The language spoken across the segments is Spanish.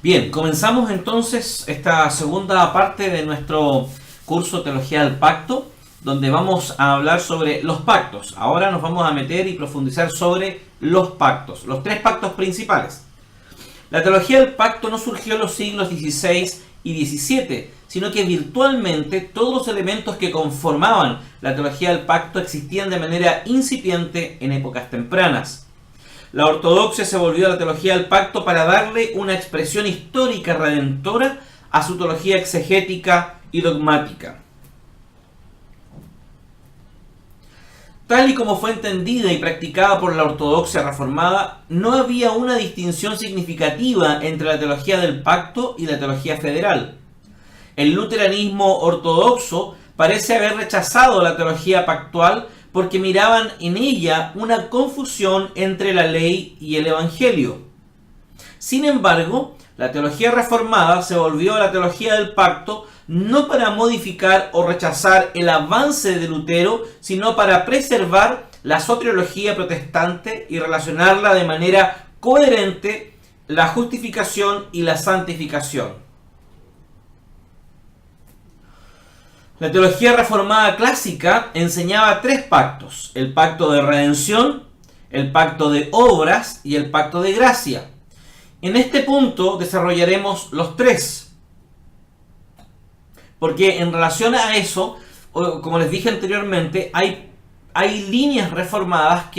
Bien, comenzamos entonces esta segunda parte de nuestro curso Teología del Pacto, donde vamos a hablar sobre los pactos. Ahora nos vamos a meter y profundizar sobre los pactos, los tres pactos principales. La teología del pacto no surgió en los siglos XVI y XVII, sino que virtualmente todos los elementos que conformaban la teología del pacto existían de manera incipiente en épocas tempranas. La ortodoxia se volvió a la teología del pacto para darle una expresión histórica redentora a su teología exegética y dogmática. Tal y como fue entendida y practicada por la ortodoxia reformada, no había una distinción significativa entre la teología del pacto y la teología federal. El luteranismo ortodoxo parece haber rechazado la teología pactual porque miraban en ella una confusión entre la ley y el evangelio. Sin embargo, la teología reformada se volvió a la teología del pacto no para modificar o rechazar el avance de Lutero, sino para preservar la soteriología protestante y relacionarla de manera coherente la justificación y la santificación. La teología reformada clásica enseñaba tres pactos: el pacto de redención, el pacto de obras y el pacto de gracia. En este punto desarrollaremos los tres, porque en relación a eso, como les dije anteriormente, hay líneas reformadas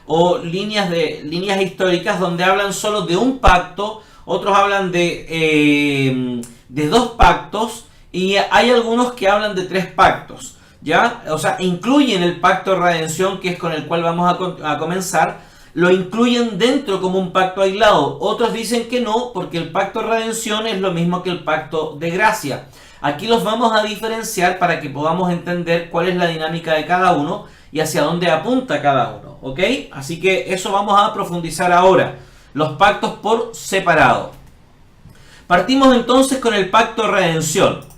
o líneas históricas donde hablan solo de un pacto, otros hablan de dos pactos, y hay algunos que hablan de tres pactos, ¿ya? O sea, incluyen el pacto de redención, que es con el cual vamos a comenzar, lo incluyen dentro como un pacto aislado. Otros dicen que no, porque el pacto de redención es lo mismo que el pacto de gracia. Aquí los vamos a diferenciar para que podamos entender cuál es la dinámica de cada uno y hacia dónde apunta cada uno, ¿ok? Así que eso vamos a profundizar ahora, los pactos por separado. Partimos entonces con el pacto de redención.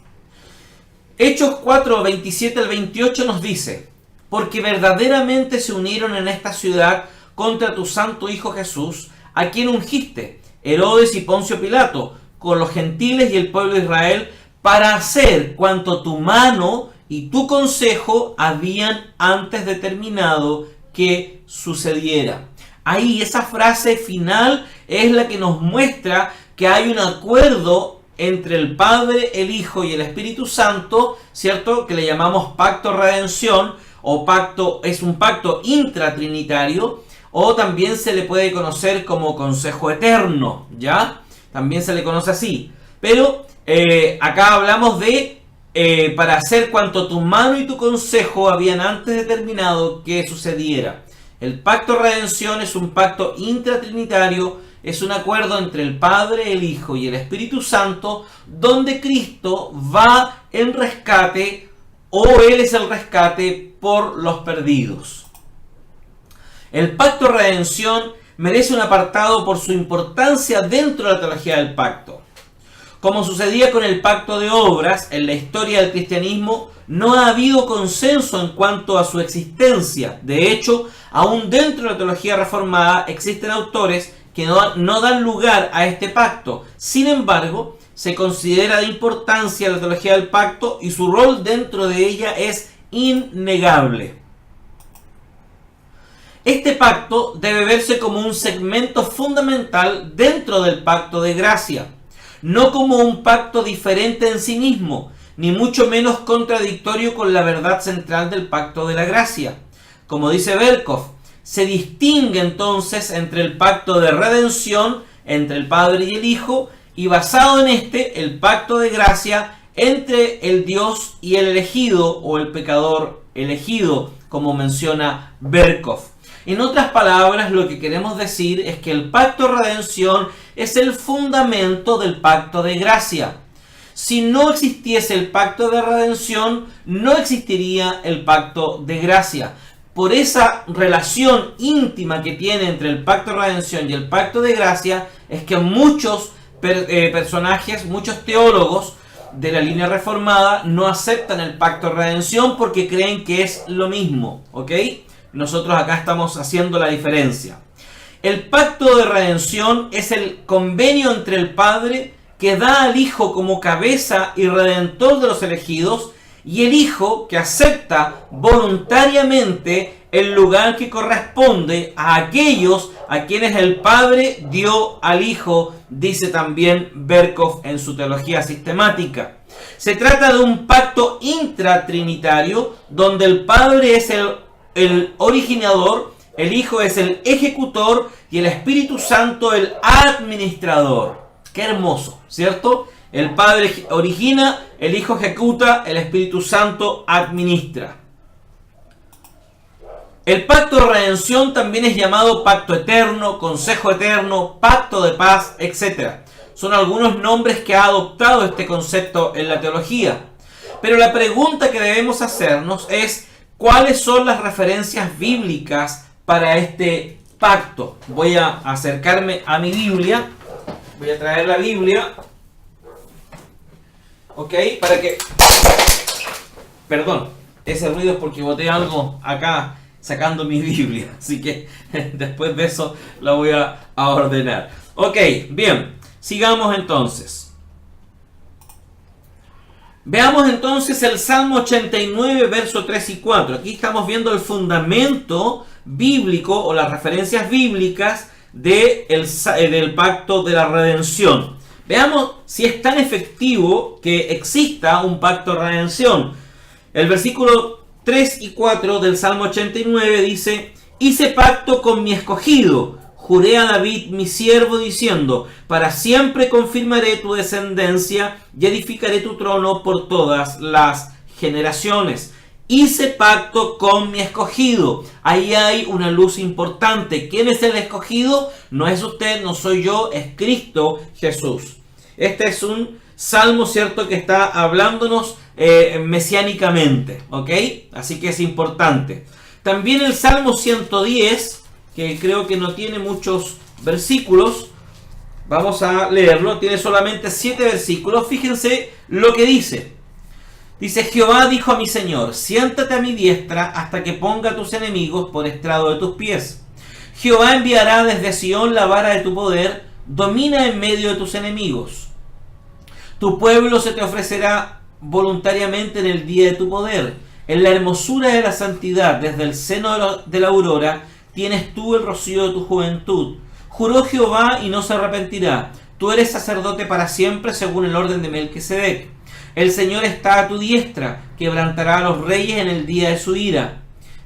Hechos 4, 27 al 28 nos dice: porque verdaderamente se unieron en esta ciudad contra tu santo Hijo Jesús, a quien ungiste, Herodes y Poncio Pilato, con los gentiles y el pueblo de Israel, para hacer cuanto tu mano y tu consejo habían antes determinado que sucediera. Ahí esa frase final es la que nos muestra que hay un acuerdo entre el Padre, el Hijo y el Espíritu Santo, ¿cierto? Que le llamamos pacto de redención, o es un pacto intratrinitario, o también se le puede conocer como consejo eterno, ¿ya? También se le conoce así. Pero acá hablamos de para hacer cuanto tu mano y tu consejo habían antes determinado que sucediera. El pacto de redención es un pacto intratrinitario, es un acuerdo entre el Padre, el Hijo y el Espíritu Santo, donde Cristo va en rescate, o Él es el rescate por los perdidos. El pacto de redención merece un apartado por su importancia dentro de la teología del pacto. Como sucedía con el pacto de obras, en la historia del cristianismo no ha habido consenso en cuanto a su existencia. De hecho, aún dentro de la teología reformada existen autores que no dan lugar a este pacto. Sin embargo, se considera de importancia la teología del pacto y su rol dentro de ella es innegable. Este pacto debe verse como un segmento fundamental dentro del pacto de gracia, no como un pacto diferente en sí mismo, ni mucho menos contradictorio con la verdad central del pacto de la gracia. Como dice Berkhof, se distingue entonces entre el pacto de redención entre el Padre y el Hijo, y basado en el pacto de gracia entre el Dios y el elegido, o el pecador elegido, como menciona Berkhof. En otras palabras, lo que queremos decir es que el pacto de redención es el fundamento del pacto de gracia. Si no existiese el pacto de redención, no existiría el pacto de gracia. Por esa relación íntima que tiene entre el pacto de redención y el pacto de gracia, es que muchos personajes, muchos teólogos de la línea reformada no aceptan el pacto de redención porque creen que es lo mismo, ¿ok? Nosotros acá estamos haciendo la diferencia. El pacto de redención es el convenio entre el Padre que da al Hijo como cabeza y redentor de los elegidos, y el Hijo que acepta voluntariamente el lugar que corresponde a aquellos a quienes el Padre dio al Hijo, dice también Berkov en su teología sistemática. Se trata de un pacto intratrinitario donde el Padre es el originador, el Hijo es el ejecutor y el Espíritu Santo el administrador. Qué hermoso, ¿cierto? El Padre origina, el Hijo ejecuta, el Espíritu Santo administra. El pacto de redención también es llamado pacto eterno, consejo eterno, pacto de paz, etc. Son algunos nombres que ha adoptado este concepto en la teología. Pero la pregunta que debemos hacernos es: ¿cuáles son las referencias bíblicas para este pacto? Voy a acercarme a mi Biblia. Voy a traer la Biblia. Ok, para que... Perdón, ese ruido es porque boté algo acá sacando mi Biblia. Así que después de eso la voy a ordenar. Ok, bien. Sigamos entonces. Veamos entonces el Salmo 89, verso 3 y 4. Aquí estamos viendo el fundamento bíblico o las referencias bíblicas del pacto de la redención. Veamos si es tan efectivo que exista un pacto de redención. El versículo 3 y 4 del Salmo 89 dice: hice pacto con mi escogido, juré a David mi siervo diciendo: para siempre confirmaré tu descendencia y edificaré tu trono por todas las generaciones. Hice pacto con mi escogido. Ahí hay una luz importante. ¿Quién es el escogido? No es usted, no soy yo, es Cristo Jesús. Este es un salmo, ¿cierto?, que está hablándonos mesiánicamente, ¿ok? Así que es importante. También el Salmo 110, que creo que no tiene muchos versículos. Vamos a leerlo. Tiene solamente 7 versículos. Fíjense lo que dice. Dice: Jehová dijo a mi Señor: siéntate a mi diestra hasta que ponga a tus enemigos por estrado de tus pies. Jehová enviará desde Sión la vara de tu poder, domina en medio de tus enemigos. Tu pueblo se te ofrecerá voluntariamente en el día de tu poder. En la hermosura de la santidad, desde el seno de la aurora, tienes tú el rocío de tu juventud. Juró Jehová y no se arrepentirá. Tú eres sacerdote para siempre, según el orden de Melquisedec. El Señor está a tu diestra, quebrantará a los reyes en el día de su ira.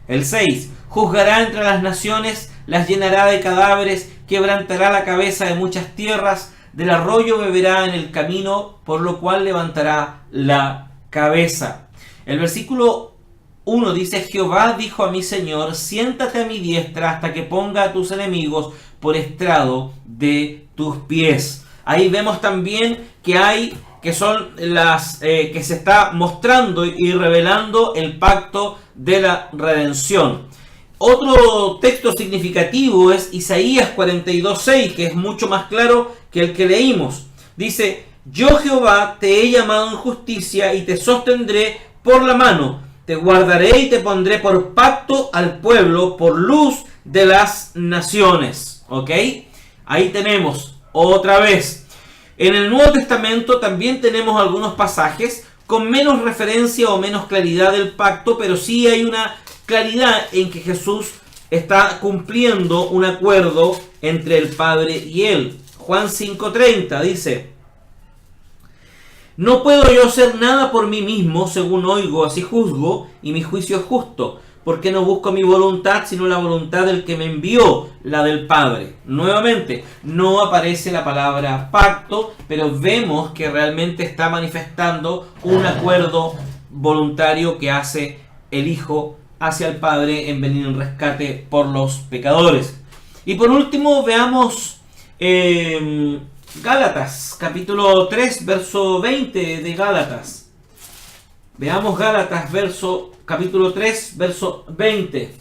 El 6. Juzgará entre las naciones, las llenará de cadáveres, quebrantará la cabeza de muchas tierras, del arroyo beberá en el camino, por lo cual levantará la cabeza. El versículo 1 dice: Jehová dijo a mi Señor: siéntate a mi diestra hasta que ponga a tus enemigos por estrado de tus pies. Ahí vemos también que son las que se está mostrando y revelando el pacto de la redención. Otro texto significativo es Isaías 42:6, que es mucho más claro que el que leímos. Dice: yo Jehová te he llamado en justicia y te sostendré por la mano, te guardaré y te pondré por pacto al pueblo, por luz de las naciones. ¿Ok? Ahí tenemos otra vez. En el Nuevo Testamento también tenemos algunos pasajes con menos referencia o menos claridad del pacto, pero sí hay una claridad en que Jesús está cumpliendo un acuerdo entre el Padre y Él. Juan 5:30 dice: no puedo yo hacer nada por mí mismo, según oigo, así juzgo, y mi juicio es justo, porque no busco mi voluntad, sino la voluntad del que me envió, la del Padre. Nuevamente, no aparece la palabra pacto, pero vemos que realmente está manifestando un acuerdo voluntario que hace el Hijo hacia el Padre en venir en rescate por los pecadores. Y por último, veamos Gálatas, capítulo 3, verso 20 de Gálatas. Veamos Gálatas, capítulo 3, verso 20.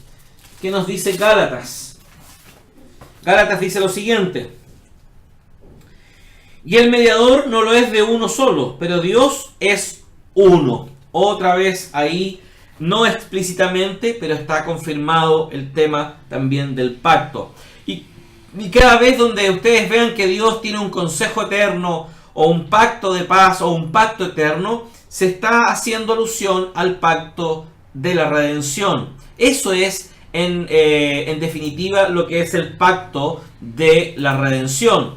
¿Qué nos dice Gálatas? Gálatas dice lo siguiente: y el mediador no lo es de uno solo, pero Dios es uno. Otra vez ahí, no explícitamente, pero está confirmado el tema también del pacto. Y Y cada vez donde ustedes vean que Dios tiene un consejo eterno, o un pacto de paz, o un pacto eterno, se está haciendo alusión al pacto de la redención. Eso es, en definitiva, lo que es el pacto de la redención.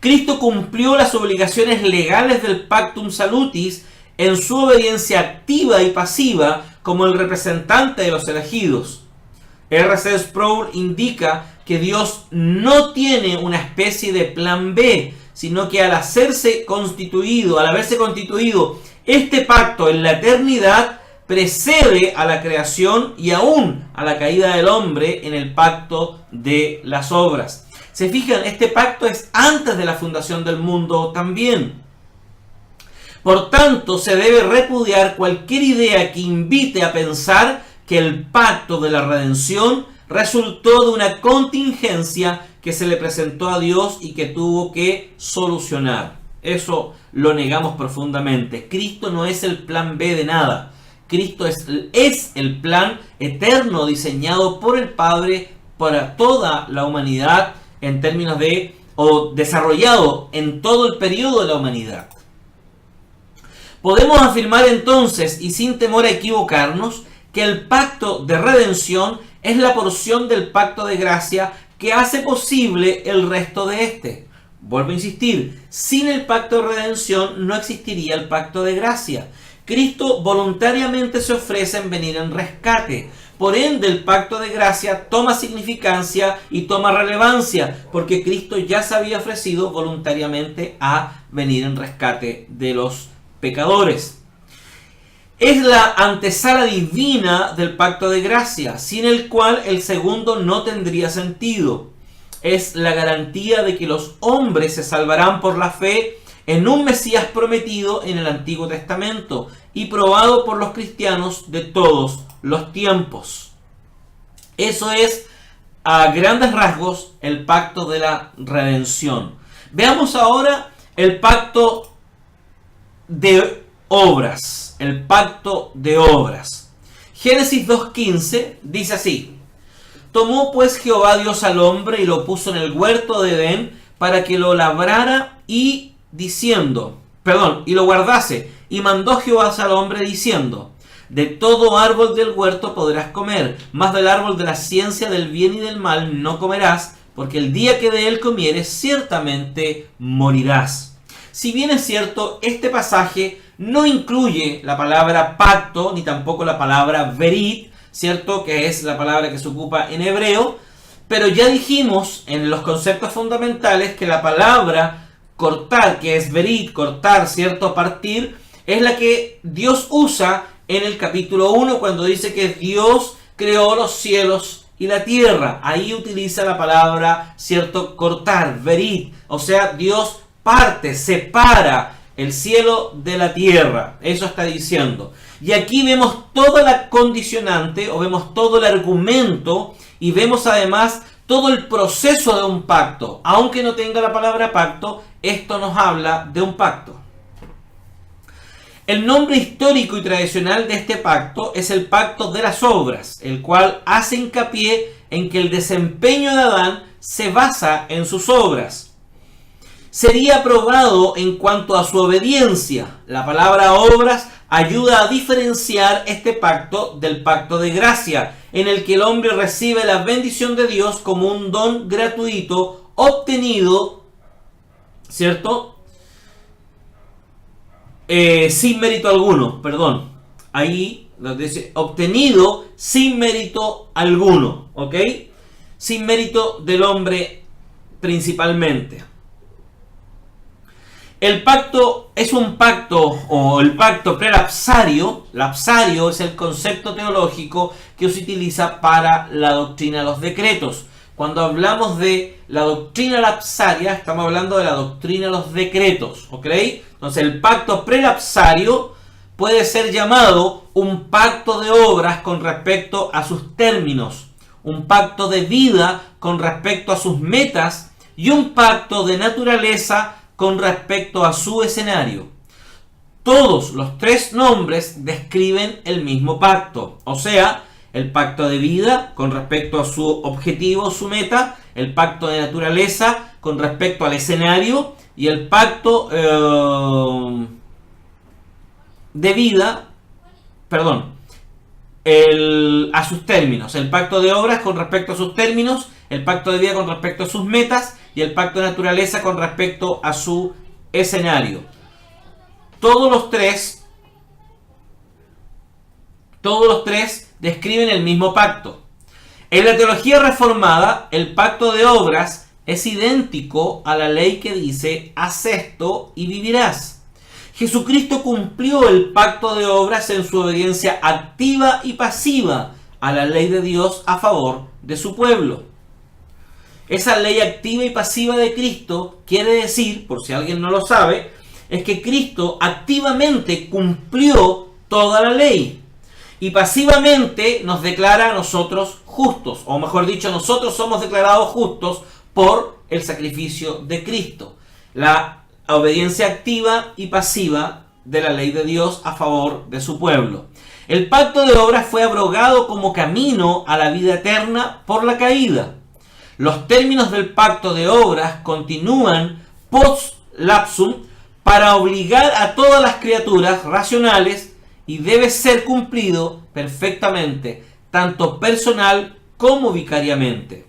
Cristo cumplió las obligaciones legales del Pactum Salutis en su obediencia activa y pasiva como el representante de los elegidos. R.C. Sproul indica que Dios no tiene una especie de plan B, sino que al haberse constituido este pacto en la eternidad, precede a la creación y aún a la caída del hombre en el pacto de las obras. Se fijan, este pacto es antes de la fundación del mundo también. Por tanto, se debe repudiar cualquier idea que invite a pensar que el pacto de la redención resultó de una contingencia que se le presentó a Dios y que tuvo que solucionar. Eso lo negamos profundamente. Cristo no es el plan B de nada. Cristo es el plan eterno diseñado por el Padre para toda la humanidad en términos de, o desarrollado en todo el periodo de la humanidad. Podemos afirmar entonces, y sin temor a equivocarnos, que el pacto de redención es la porción del pacto de gracia que hace posible el resto de este. Vuelvo a insistir, sin el pacto de redención no existiría el pacto de gracia. Cristo voluntariamente se ofrece en venir en rescate. Por ende, el pacto de gracia toma significancia y toma relevancia, porque Cristo ya se había ofrecido voluntariamente a venir en rescate de los pecadores. Es la antesala divina del pacto de gracia, sin el cual el segundo no tendría sentido. Es la garantía de que los hombres se salvarán por la fe en un Mesías prometido en el Antiguo Testamento y probado por los cristianos de todos los tiempos. Eso es, a grandes rasgos, el pacto de la redención. Veamos ahora el pacto de obras. El pacto de obras. Génesis 2.15 dice así: tomó pues Jehová Dios al hombre y lo puso en el huerto de Edén para que lo labrara y lo guardase. Y mandó Jehová al hombre diciendo: de todo árbol del huerto podrás comer, mas del árbol de la ciencia del bien y del mal no comerás, porque el día que de él comieres ciertamente morirás. Si bien es cierto, este pasaje no incluye la palabra pacto, ni tampoco la palabra berit, ¿cierto? Que es la palabra que se ocupa en hebreo. Pero ya dijimos en los conceptos fundamentales que la palabra cortar, que es berit, cortar, ¿cierto? Partir, es la que Dios usa en el capítulo 1 cuando dice que Dios creó los cielos y la tierra. Ahí utiliza la palabra, ¿cierto? Cortar, berit. O sea, Dios parte, separa el cielo de la tierra. Eso está diciendo. Y aquí vemos toda la condicionante, o vemos todo el argumento, y vemos además todo el proceso de un pacto. Aunque no tenga la palabra pacto, esto nos habla de un pacto. El nombre histórico y tradicional de este pacto es el pacto de las obras, el cual hace hincapié en que el desempeño de Adán se basa en sus obras. Sería aprobado en cuanto a su obediencia. La palabra obras ayuda a diferenciar este pacto del pacto de gracia, en el que el hombre recibe la bendición de Dios como un don gratuito obtenido, ¿cierto? Sin mérito alguno, perdón. Ahí lo dice, obtenido sin mérito alguno, ¿ok? Sin mérito del hombre principalmente. El pacto es un pacto, o el pacto prelapsario. Lapsario es el concepto teológico que se utiliza para la doctrina de los decretos. Cuando hablamos de la doctrina lapsaria, estamos hablando de la doctrina de los decretos, ¿ok? Entonces el pacto prelapsario puede ser llamado un pacto de obras con respecto a sus términos, un pacto de vida con respecto a sus metas y un pacto de naturaleza con respecto a su escenario. Todos los tres nombres describen el mismo pacto, o sea, el pacto de vida con respecto a su objetivo, su meta, el pacto de naturaleza con respecto al escenario y el pacto de vida, perdón, a sus términos, el pacto de obras con respecto a sus términos, el pacto de vida con respecto a sus metas y el pacto de naturaleza con respecto a su escenario. Todos los tres describen el mismo pacto. En la teología reformada, el pacto de obras es idéntico a la ley que dice: haz esto y vivirás. Jesucristo cumplió el pacto de obras en su obediencia activa y pasiva a la ley de Dios a favor de su pueblo. Esa ley activa y pasiva de Cristo quiere decir, por si alguien no lo sabe, es que Cristo activamente cumplió toda la ley y pasivamente nos declara a nosotros justos, o mejor dicho, nosotros somos declarados justos por el sacrificio de Cristo. La obediencia activa y pasiva de la ley de Dios a favor de su pueblo. El pacto de obras fue abrogado como camino a la vida eterna por la caída. Los términos del pacto de obras continúan post lapsum para obligar a todas las criaturas racionales y debe ser cumplido perfectamente, tanto personal como vicariamente.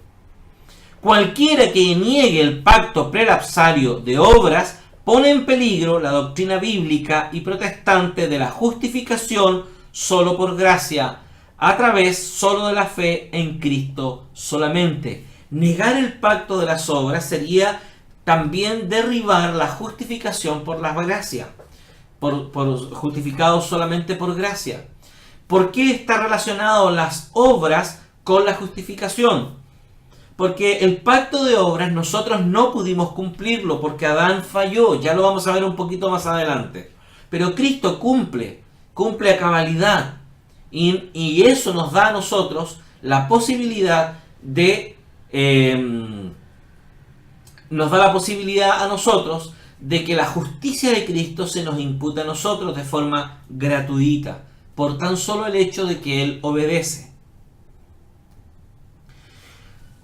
Cualquiera que niegue el pacto prelapsario de obras pone en peligro la doctrina bíblica y protestante de la justificación solo por gracia, a través solo de la fe en Cristo solamente. Negar el pacto de las obras sería también derribar la justificación por la gracia, por justificados solamente por gracia. ¿Por qué está relacionado las obras con la justificación? Porque el pacto de obras nosotros no pudimos cumplirlo porque Adán falló, ya lo vamos a ver un poquito más adelante. Pero Cristo cumple a cabalidad y eso nos da a nosotros la posibilidad de de que la justicia de Cristo se nos impute a nosotros de forma gratuita, por tan solo el hecho de que Él obedece.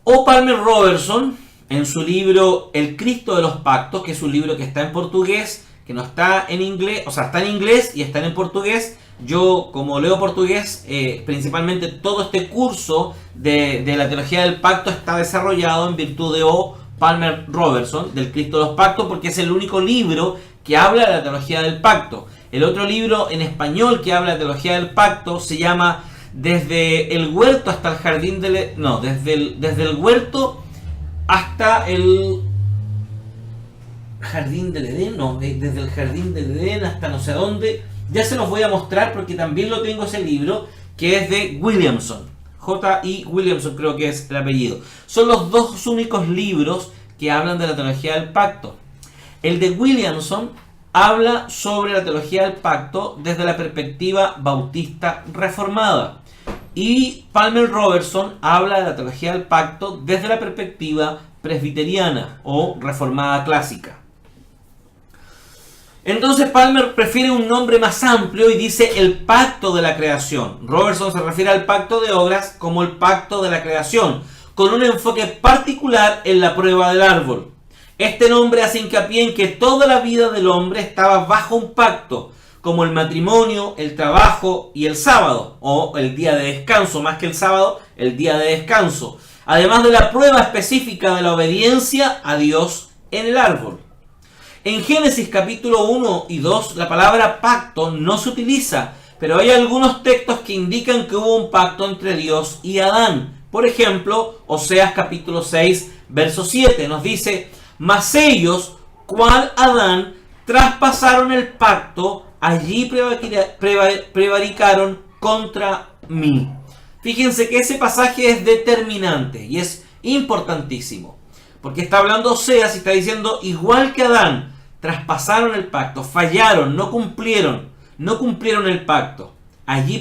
O. Palmer Robertson, en su libro El Cristo de los Pactos, que es un libro que está en portugués, que no está en inglés, o sea, está en inglés y está en portugués. Yo, como leo portugués, principalmente todo este curso de la teología del pacto está desarrollado en virtud de O. Palmer Robertson, del Cristo de los Pactos, porque es el único libro que habla de la teología del pacto. El otro libro en español que habla de teología del pacto se llama Desde el huerto hasta el jardín del Edén. No, desde el huerto hasta el jardín del Edén. No, desde el jardín del Edén hasta no sé dónde. Ya se los voy a mostrar porque también lo tengo ese libro, que es de Williamson. J.I. Williamson creo que es el apellido. Son los dos únicos libros que hablan de la teología del pacto. El de Williamson habla sobre la teología del pacto desde la perspectiva bautista reformada. Y Palmer Robertson habla de la teología del pacto desde la perspectiva presbiteriana o reformada clásica. Entonces Palmer prefiere un nombre más amplio y dice el pacto de la creación. Robertson se refiere al pacto de obras como el pacto de la creación, con un enfoque particular en la prueba del árbol. Este nombre hace hincapié en que toda la vida del hombre estaba bajo un pacto, como el matrimonio, el trabajo y el sábado, o el día de descanso, más que el sábado, el día de descanso, además de la prueba específica de la obediencia a Dios en el árbol. En Génesis capítulo 1 y 2 la palabra pacto no se utiliza, pero hay algunos textos que indican que hubo un pacto entre Dios y Adán. Por ejemplo, Oseas capítulo 6, verso 7 nos dice: mas ellos, cual Adán, traspasaron el pacto, allí prevaricaron contra mí. Fíjense que ese pasaje es determinante y es importantísimo, porque está hablando Oseas y está diciendo, igual que Adán, traspasaron el pacto, fallaron, no cumplieron el pacto, allí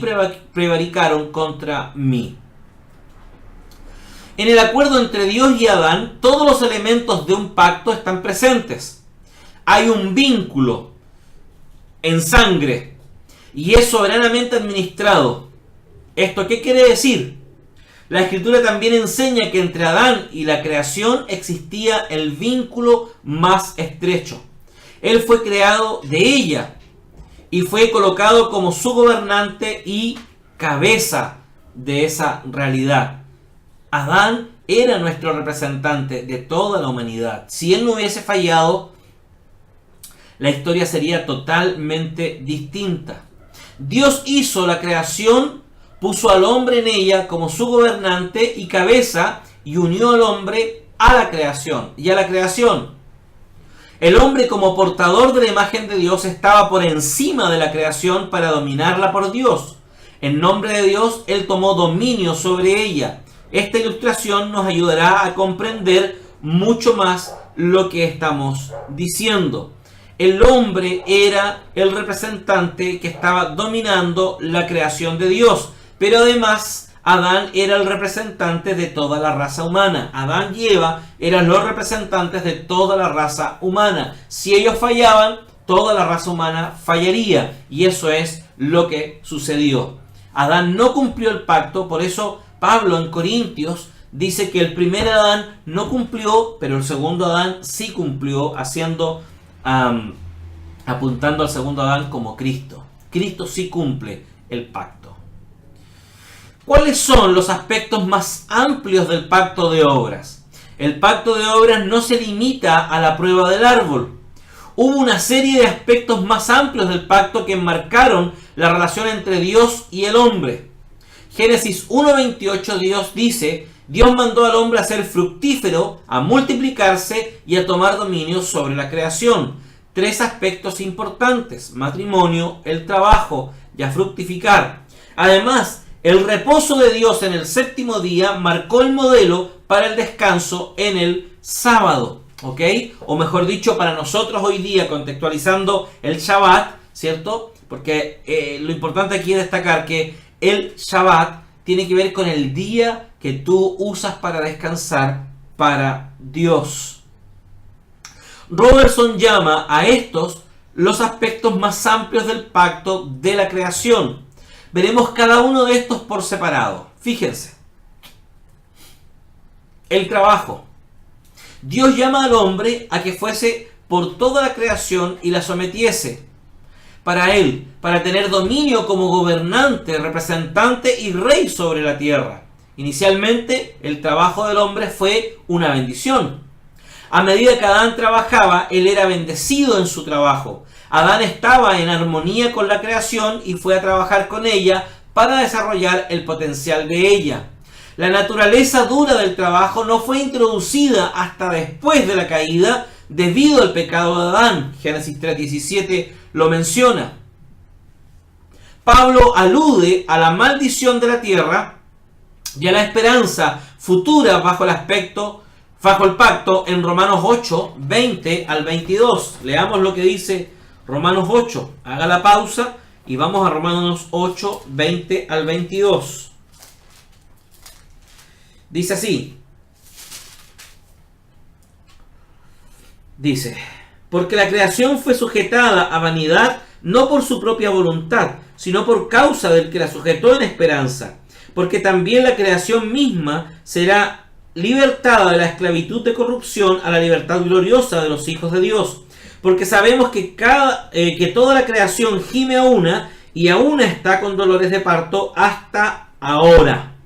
prevaricaron contra mí. En el acuerdo entre Dios y Adán, todos los elementos de un pacto están presentes. Hay un vínculo en sangre y es soberanamente administrado. ¿Esto qué quiere decir? La Escritura también enseña que entre Adán y la creación existía el vínculo más estrecho. Él fue creado de ella y fue colocado como su gobernante y cabeza de esa realidad. Adán era nuestro representante de toda la humanidad. Si él no hubiese fallado, la historia sería totalmente distinta. Dios hizo la creación, puso al hombre en ella como su gobernante y cabeza y unió al hombre a la creación y a la creación. El hombre, como portador de la imagen de Dios, estaba por encima de la creación para dominarla por Dios. En nombre de Dios, él tomó dominio sobre ella. Esta ilustración nos ayudará a comprender mucho más lo que estamos diciendo. El hombre era el representante que estaba dominando la creación de Dios, pero además Adán era el representante de toda la raza humana. Adán y Eva eran los representantes de toda la raza humana. Si ellos fallaban, toda la raza humana fallaría, y eso es lo que sucedió. Adán no cumplió el pacto, por eso Pablo en Corintios dice que el primer Adán no cumplió, pero el segundo Adán sí cumplió, apuntando al segundo Adán como Cristo. Cristo sí cumple el pacto. ¿Cuáles son los aspectos más amplios del pacto de obras? El pacto de obras no se limita a la prueba del árbol. Hubo una serie de aspectos más amplios del pacto que enmarcaron la relación entre Dios y el hombre. Génesis 1:28 Dios dice: Dios mandó al hombre a ser fructífero, a multiplicarse y a tomar dominio sobre la creación. Tres aspectos importantes: matrimonio, el trabajo y a fructificar. Además, el reposo de Dios en el séptimo día marcó el modelo para el descanso en el sábado, ¿ok? O mejor dicho, para nosotros hoy día, contextualizando el Shabbat, ¿cierto? Porque lo importante aquí es destacar que el Shabbat tiene que ver con el día que tú usas para descansar para Dios. Robertson llama a estos los aspectos más amplios del pacto de la creación. Veremos cada uno de estos por separado. Fíjense. El trabajo. Dios llama al hombre a que fuese por toda la creación y la sometiese. Para él, para tener dominio como gobernante, representante y rey sobre la tierra. Inicialmente, el trabajo del hombre fue una bendición. A medida que Adán trabajaba, él era bendecido en su trabajo. Adán estaba en armonía con la creación y fue a trabajar con ella para desarrollar el potencial de ella. La naturaleza dura del trabajo no fue introducida hasta después de la caída debido al pecado de Adán. Génesis 3:17 lo menciona. Pablo alude a la maldición de la tierra y a la esperanza futura bajo el pacto en Romanos 8, 20 al 22. Leamos lo que dice Romanos 8. Haga la pausa y vamos a Romanos 8, 20 al 22. Dice así. Dice: porque la creación fue sujetada a vanidad no por su propia voluntad, sino por causa del que la sujetó en esperanza. Porque también la creación misma será libertada de la esclavitud de corrupción a la libertad gloriosa de los hijos de Dios. Porque sabemos que toda la creación gime a una y a una está con dolores de parto hasta ahora.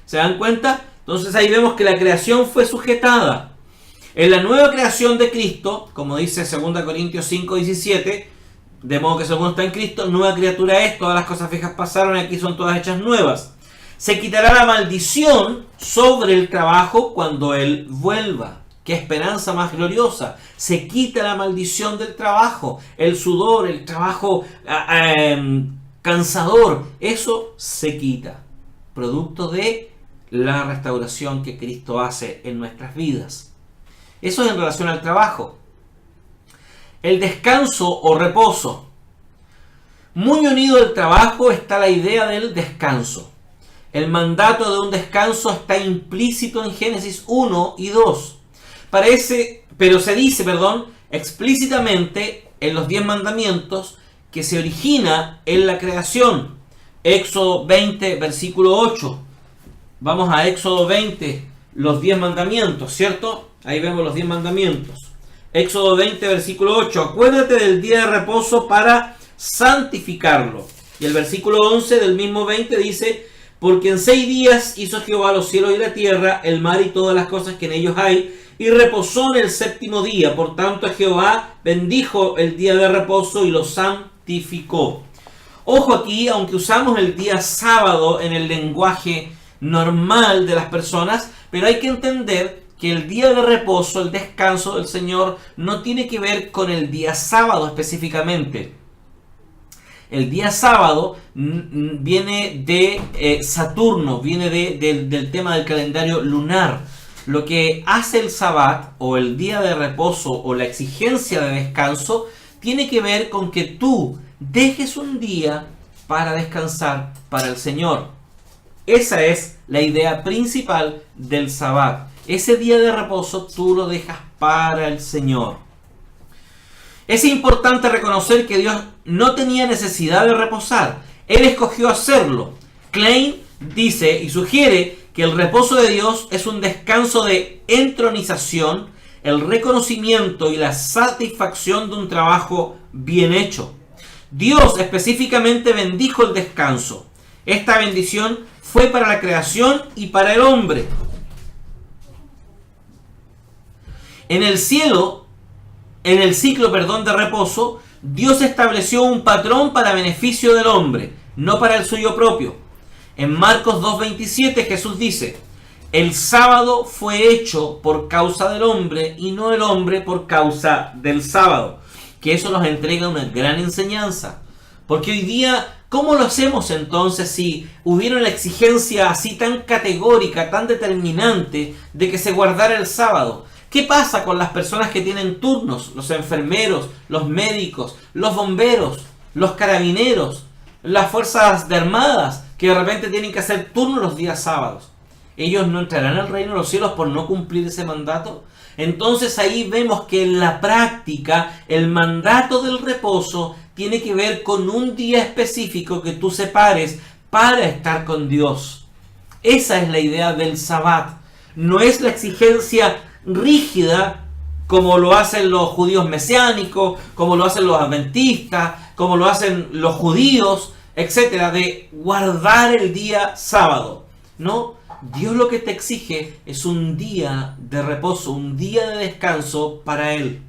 ¿Se dan cuenta? Entonces ahí vemos que la creación fue sujetada. En la nueva creación de Cristo, como dice 2 Corintios 5:17, de modo que según está en Cristo, nueva criatura es, todas las cosas viejas pasaron y aquí son todas hechas nuevas. Se quitará la maldición sobre el trabajo cuando Él vuelva. ¡Qué esperanza más gloriosa! Se quita la maldición del trabajo, el sudor, el trabajo cansador, eso se quita, producto de la restauración que Cristo hace en nuestras vidas. Eso es en relación al trabajo. El descanso o reposo. Muy unido al trabajo está la idea del descanso. El mandato de un descanso está implícito en Génesis 1 y 2. Pero se dice explícitamente en los 10 mandamientos que se origina en la creación. Éxodo 20, versículo 8. Vamos a Éxodo 20, los 10 mandamientos, ¿cierto? Ahí vemos los 10 mandamientos. Éxodo 20, versículo 8. Acuérdate del día de reposo para santificarlo. Y el versículo 11 del mismo 20 dice: porque en 6 días hizo Jehová los cielos y la tierra, el mar y todas las cosas que en ellos hay, y reposó en el séptimo día. Por tanto, Jehová bendijo el día de reposo y lo santificó. Ojo aquí, aunque usamos el día sábado en el lenguaje normal de las personas, pero hay que entender que el día de reposo, el descanso del Señor, no tiene que ver con el día sábado específicamente. El día sábado viene de Saturno, viene del tema del calendario lunar. Lo que hace el Sabbat o el día de reposo o la exigencia de descanso tiene que ver con que tú dejes un día para descansar para el Señor. Esa es la idea principal del Sabbat. Ese día de reposo tú lo dejas para el Señor. Es importante reconocer que Dios no tenía necesidad de reposar. Él escogió hacerlo. Klein dice y sugiere que el reposo de Dios es un descanso de entronización, el reconocimiento y la satisfacción de un trabajo bien hecho. Dios específicamente bendijo el descanso. Esta bendición fue para la creación y para el hombre. En el ciclo de reposo, Dios estableció un patrón para beneficio del hombre, no para el suyo propio. En Marcos 2:27 Jesús dice: el sábado fue hecho por causa del hombre y no el hombre por causa del sábado. Que eso nos entrega una gran enseñanza. Porque hoy día, ¿cómo lo hacemos entonces si hubiera una exigencia así tan categórica, tan determinante de que se guardara el sábado? ¿Qué pasa con las personas que tienen turnos? Los enfermeros, los médicos, los bomberos, los carabineros, las fuerzas de armadas que de repente tienen que hacer turnos los días sábados. ¿Ellos no entrarán al reino de los cielos por no cumplir ese mandato? Entonces ahí vemos que en la práctica el mandato del reposo tiene que ver con un día específico que tú separes para estar con Dios. Esa es la idea del Sabbat. No es la exigencia rígida como lo hacen los judíos mesiánicos, como lo hacen los adventistas, como lo hacen los judíos, etcétera, de guardar el día sábado. No, Dios lo que te exige es un día de reposo, un día de descanso para Él.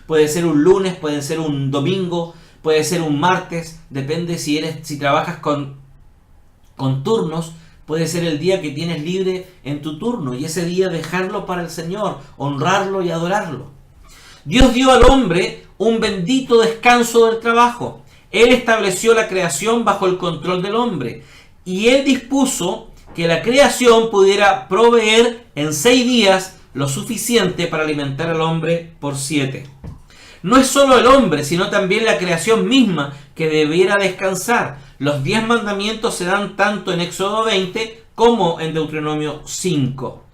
Puede ser un lunes, puede ser un domingo, puede ser un martes, depende si trabajas con turnos. Puede ser el día que tienes libre en tu turno y ese día dejarlo para el Señor, honrarlo y adorarlo. Dios dio al hombre un bendito descanso del trabajo. Él estableció la creación bajo el control del hombre y Él dispuso que la creación pudiera proveer en 6 días lo suficiente para alimentar al hombre por 7. No es solo el hombre, sino también la creación misma que debiera descansar. Los 10 mandamientos se dan tanto en Éxodo 20 como en Deuteronomio 5.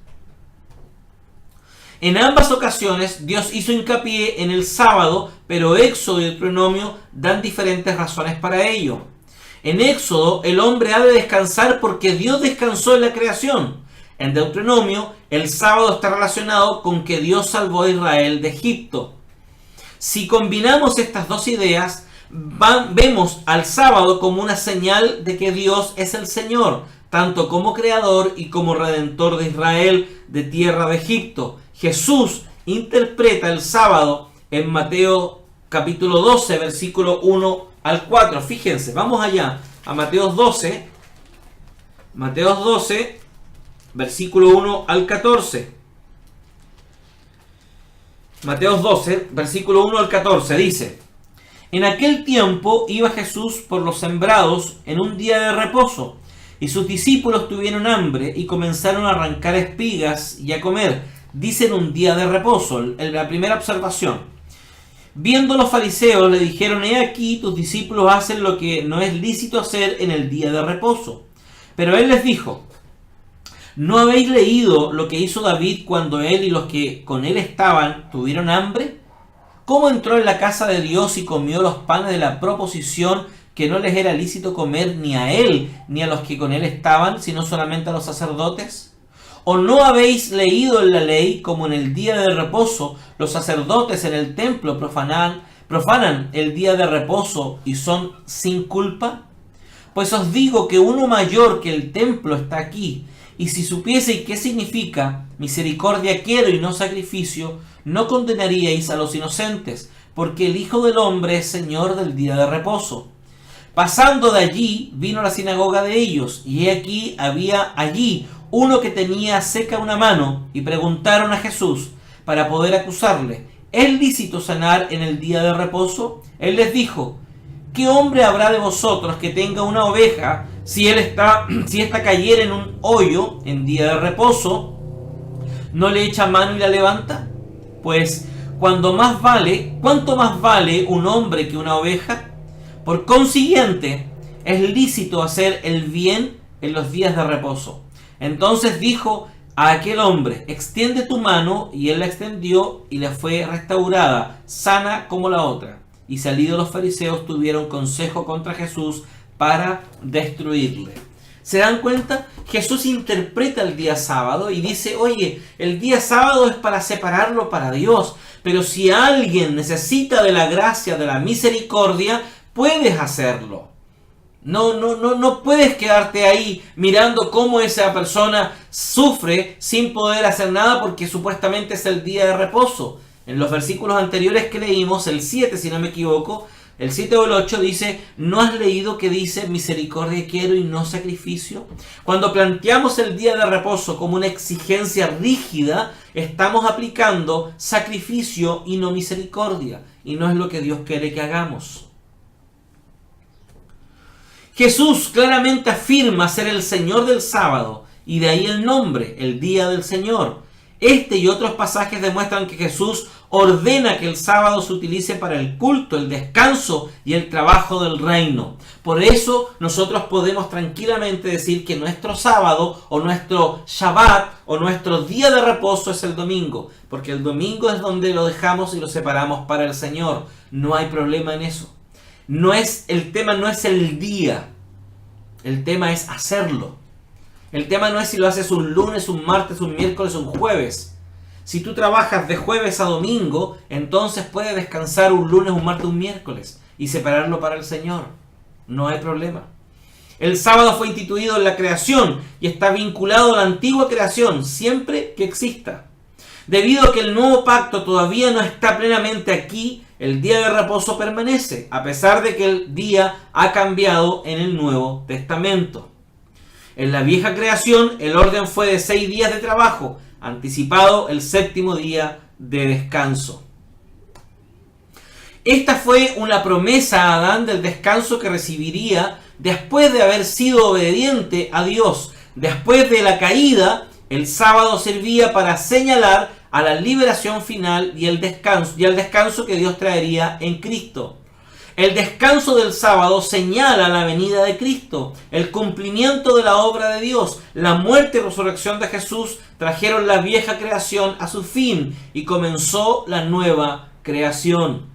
En ambas ocasiones Dios hizo hincapié en el sábado, pero Éxodo y Deuteronomio dan diferentes razones para ello. En Éxodo el hombre ha de descansar porque Dios descansó en la creación. En Deuteronomio el sábado está relacionado con que Dios salvó a Israel de Egipto. Si combinamos estas dos ideas, vemos al sábado como una señal de que Dios es el Señor, tanto como creador y como redentor de Israel de tierra de Egipto. Jesús interpreta el sábado en Mateo capítulo 12, versículo 1 al 4. Fíjense, vamos allá a Mateo 12, versículo 1 al 14. Mateo 12, versículo 1 al 14 dice: en aquel tiempo iba Jesús por los sembrados en un día de reposo, y sus discípulos tuvieron hambre y comenzaron a arrancar espigas y a comer. Dicen un día de reposo, la primera observación. Viendo los fariseos le dijeron: he aquí tus discípulos hacen lo que no es lícito hacer en el día de reposo. Pero él les dijo: ¿no habéis leído lo que hizo David cuando él y los que con él estaban tuvieron hambre? ¿Cómo entró en la casa de Dios y comió los panes de la proposición que no les era lícito comer ni a él ni a los que con él estaban, sino solamente a los sacerdotes? ¿O no habéis leído en la ley como en el día de reposo los sacerdotes en el templo profanan el día de reposo y son sin culpa? Pues os digo que uno mayor que el templo está aquí, y si supieseis qué significa misericordia quiero y no sacrificio, no condenaríais a los inocentes, porque el Hijo del Hombre es Señor del día de reposo. Pasando de allí, vino a la sinagoga de ellos, y he aquí había allí uno que tenía seca una mano, y preguntaron a Jesús para poder acusarle: ¿es lícito sanar en el día de reposo? Él les dijo: ¿qué hombre habrá de vosotros que tenga una oveja, si ésta cayera en un hoyo en día de reposo, no le echa mano y la levanta? Pues ¿cuánto más vale un hombre que una oveja? Por consiguiente, es lícito hacer el bien en los días de reposo. Entonces dijo a aquel hombre: extiende tu mano, y él la extendió, y le fue restaurada, sana como la otra. Y salidos los fariseos tuvieron consejo contra Jesús para destruirle. ¿Se dan cuenta? Jesús interpreta el día sábado y dice: oye, el día sábado es para separarlo para Dios, pero si alguien necesita de la gracia, de la misericordia, puedes hacerlo. No puedes quedarte ahí mirando cómo esa persona sufre sin poder hacer nada porque supuestamente es el día de reposo. En los versículos anteriores que leímos, el 7 si no me equivoco, el 7 o el 8 dice: ¿no has leído que dice misericordia quiero y no sacrificio? Cuando planteamos el día de reposo como una exigencia rígida, estamos aplicando sacrificio y no misericordia, y no es lo que Dios quiere que hagamos. Jesús claramente afirma ser el Señor del sábado, y de ahí el nombre, el día del Señor. Este y otros pasajes demuestran que Jesús ordena que el sábado se utilice para el culto, el descanso y el trabajo del reino. Por eso nosotros podemos tranquilamente decir que nuestro sábado o nuestro Shabbat o nuestro día de reposo es el domingo, porque el domingo es donde lo dejamos y lo separamos para el Señor. No hay problema en eso. El tema no es el día, el tema es hacerlo. El tema no es si lo haces un lunes, un martes, un miércoles, un jueves. Si tú trabajas de jueves a domingo, entonces puedes descansar un lunes, un martes, un miércoles y separarlo para el Señor. No hay problema. El sábado fue instituido en la creación y está vinculado a la antigua creación siempre que exista. Debido a que el nuevo pacto todavía no está plenamente aquí, el día de reposo permanece, a pesar de que el día ha cambiado en el Nuevo Testamento. En la vieja creación, el orden fue de 6 días de trabajo, anticipado el 7º día de descanso. Esta fue una promesa a Adán del descanso que recibiría después de haber sido obediente a Dios. Después de la caída, el sábado servía para señalar a la liberación final y al descanso que Dios traería en Cristo. El descanso del sábado señala la venida de Cristo, el cumplimiento de la obra de Dios. La muerte y resurrección de Jesús trajeron la vieja creación a su fin y comenzó la nueva creación.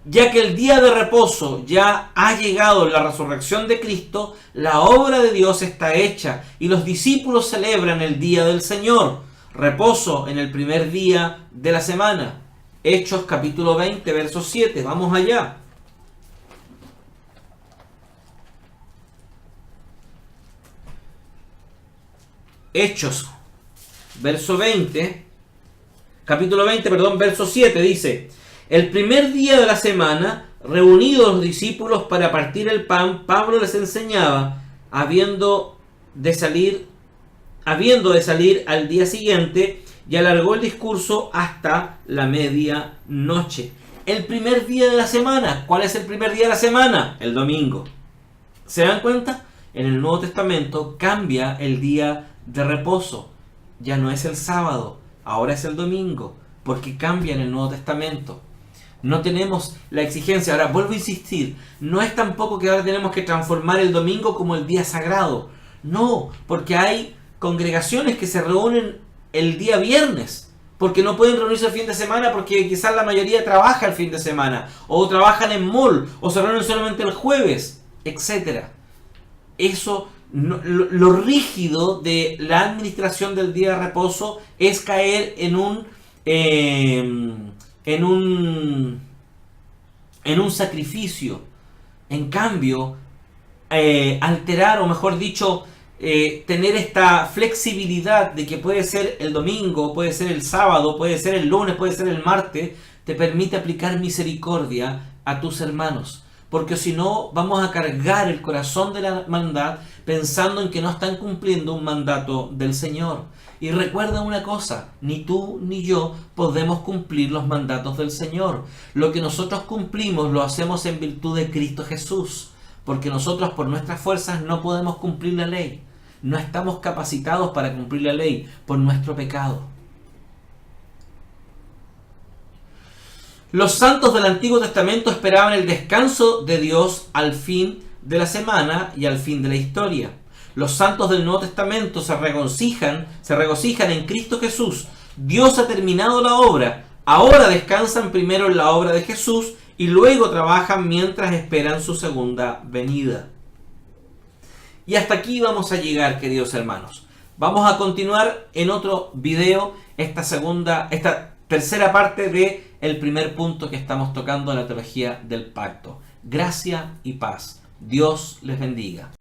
Ya que el día de reposo ya ha llegado en la resurrección de Cristo, la obra de Dios está hecha y los discípulos celebran el día del Señor. Reposo en el primer día de la semana. Hechos capítulo 20, verso 7. Vamos allá. Hechos, capítulo 20, verso 7 dice: el primer día de la semana, reunidos los discípulos para partir el pan, Pablo les enseñaba, habiendo de salir al día siguiente, y alargó el discurso hasta la medianoche. El primer día de la semana. ¿Cuál es el primer día de la semana? El domingo. ¿Se dan cuenta? En el Nuevo Testamento cambia el día de reposo. Ya no es el sábado, ahora es el domingo, porque cambia en el Nuevo Testamento. No tenemos la exigencia. Ahora vuelvo a insistir, no es tampoco que ahora tenemos que transformar el domingo como el día sagrado. No, porque hay congregaciones que se reúnen el día viernes, porque no pueden reunirse el fin de semana porque quizás la mayoría trabaja el fin de semana, o trabajan en mall, o se reúnen solamente el jueves, etcétera. Eso, lo rígido de la administración del día de reposo es caer en un sacrificio. En cambio, alterar, o mejor dicho, tener esta flexibilidad de que puede ser el domingo, puede ser el sábado, puede ser el lunes, puede ser el martes, te permite aplicar misericordia a tus hermanos. Porque si no, vamos a cargar el corazón de la hermandad pensando en que no están cumpliendo un mandato del Señor. Y recuerda una cosa, ni tú ni yo podemos cumplir los mandatos del Señor. Lo que nosotros cumplimos lo hacemos en virtud de Cristo Jesús. Porque nosotros por nuestras fuerzas no podemos cumplir la ley. No estamos capacitados para cumplir la ley por nuestro pecado. Los santos del Antiguo Testamento esperaban el descanso de Dios al fin de la semana y al fin de la historia. Los santos del Nuevo Testamento se regocijan en Cristo Jesús. Dios ha terminado la obra. Ahora descansan primero en la obra de Jesús y luego trabajan mientras esperan su segunda venida. Y hasta aquí vamos a llegar, queridos hermanos. Vamos a continuar en otro video esta tercera parte de el primer punto que estamos tocando en la teología del pacto. Gracia y paz. Dios les bendiga.